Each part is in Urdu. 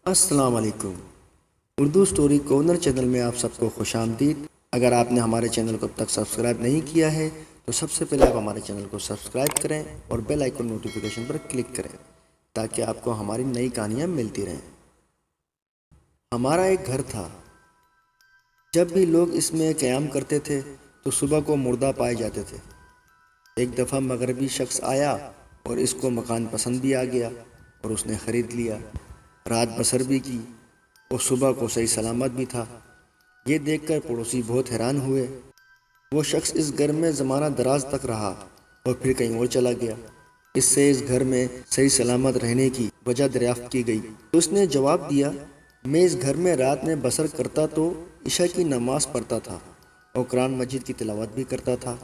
السلام علیکم۔ اردو سٹوری کارنر چینل میں آپ سب کو خوش آمدید۔ اگر آپ نے ہمارے چینل کو اب تک سبسکرائب نہیں کیا ہے تو سب سے پہلے آپ ہمارے چینل کو سبسکرائب کریں اور بیل آئیکن نوٹیفیکیشن پر کلک کریں تاکہ آپ کو ہماری نئی کہانیاں ملتی رہیں۔ ہمارا ایک گھر تھا۔ جب بھی لوگ اس میں قیام کرتے تھے تو صبح کو مردہ پائے جاتے تھے۔ ایک دفعہ مغربی شخص آیا اور اس کو مکان پسند بھی آ گیا اور اس نے خرید لیا، رات بسر بھی کی اور صبح کو صحیح سلامت بھی تھا۔ یہ دیکھ کر پڑوسی بہت حیران ہوئے۔ وہ شخص اس گھر میں زمانہ دراز تک رہا اور پھر کہیں اور چلا گیا۔ اس سے اس گھر میں صحیح سلامت رہنے کی وجہ دریافت کی گئی تو اس نے جواب دیا، میں اس گھر میں رات میں بسر کرتا تو عشاء کی نماز پڑھتا تھا اور قرآن مجید کی تلاوت بھی کرتا تھا۔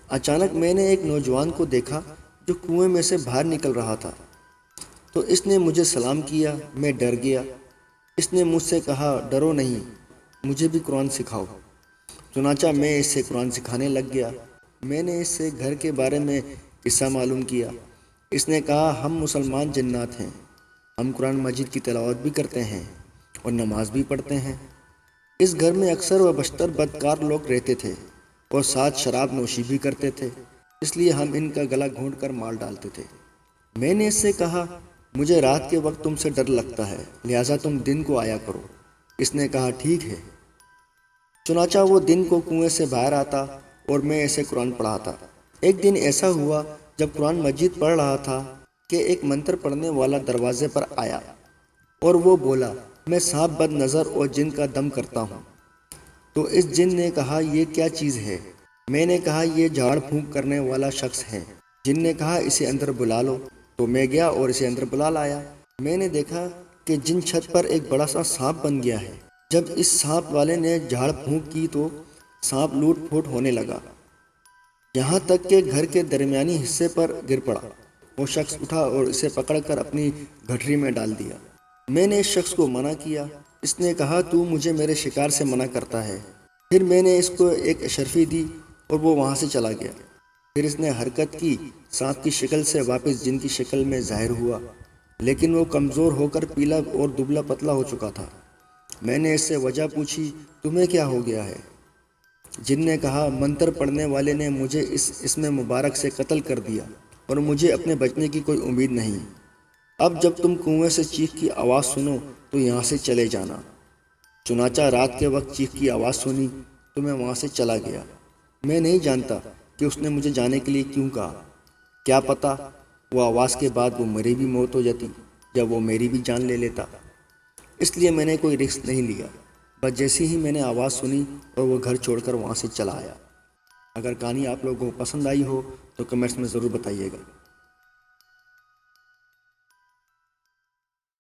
اچانک میں نے ایک نوجوان کو دیکھا جو کنویں میں سے باہر نکل رہا تھا تو اس نے مجھے سلام کیا۔ میں ڈر گیا۔ اس نے مجھ سے کہا، ڈرو نہیں، مجھے بھی قرآن سکھاؤ۔ چنانچہ میں اس سے قرآن سکھانے لگ گیا۔ میں نے اس سے گھر کے بارے میں قصہ معلوم کیا۔ اس نے کہا، ہم مسلمان جنات ہیں، ہم قرآن مجید کی تلاوت بھی کرتے ہیں اور نماز بھی پڑھتے ہیں۔ اس گھر میں اکثر و بیشتر بدکار لوگ رہتے تھے اور ساتھ شراب نوشی بھی کرتے تھے، اس لیے ہم ان کا گلا گھونٹ کر مال ڈالتے تھے۔ میں نے اس سے کہا، مجھے رات کے وقت تم سے ڈر لگتا ہے، لہٰذا تم دن کو آیا کرو۔ اس نے کہا، ٹھیک ہے۔ چنانچہ وہ دن کو کنویں سے باہر آتا اور میں ایسے قرآن پڑھاتا۔ ایک دن ایسا ہوا جب قرآن مجید پڑھ رہا تھا کہ ایک منتر پڑھنے والا دروازے پر آیا اور وہ بولا، میں سانپ بد نظر اور جن کا دم کرتا ہوں۔ تو اس جن نے کہا، یہ کیا چیز ہے؟ میں نے کہا، یہ جھاڑ پھونک کرنے والا شخص ہے۔ جن نے کہا، اسے اندر بلا لو۔ تو میں گیا اور اسے اندر بلا لایا۔ میں نے دیکھا کہ جن چھت پر ایک بڑا سا سانپ بن گیا ہے۔ جب اس سانپ والے نے جھاڑ پھونک کی تو سانپ لوٹ پھوٹ ہونے لگا، یہاں تک کہ گھر کے درمیانی حصے پر گر پڑا۔ وہ شخص اٹھا اور اسے پکڑ کر اپنی گٹھری میں ڈال دیا۔ میں نے اس شخص کو منع کیا۔ اس نے کہا، تو مجھے میرے شکار سے منع کرتا ہے۔ پھر میں نے اس کو ایک اشرفی دی اور وہ وہاں سے چلا گیا۔ پھر اس نے حرکت کی، سانپ کی شکل سے واپس جن کی شکل میں ظاہر ہوا، لیکن وہ کمزور ہو کر پیلا اور دبلا پتلا ہو چکا تھا۔ میں نے اس سے وجہ پوچھی، تمہیں کیا ہو گیا ہے؟ جن نے کہا، منتر پڑھنے والے نے مجھے اس میں مبارک سے قتل کر دیا اور مجھے اپنے بچنے کی کوئی امید نہیں۔ اب جب تم کنویں سے چیخ کی آواز سنو تو یہاں سے چلے جانا۔ چنانچہ رات کے وقت چیخ کی آواز سنی تو میں وہاں سے چلا گیا۔ میں نہیں جانتا کہ اس نے مجھے جانے کے لیے کیوں کہا۔ کیا پتہ وہ آواز کے بعد وہ میری بھی موت ہو جاتی یا وہ میری بھی جان لے لیتا۔ اس لیے میں نے کوئی رسک نہیں لیا، بس جیسے ہی میں نے آواز سنی اور وہ گھر چھوڑ کر وہاں سے چلا آیا۔ اگر کہانی آپ لوگوں کو پسند آئی ہو تو کمنٹس میں ضرور بتائیے گا۔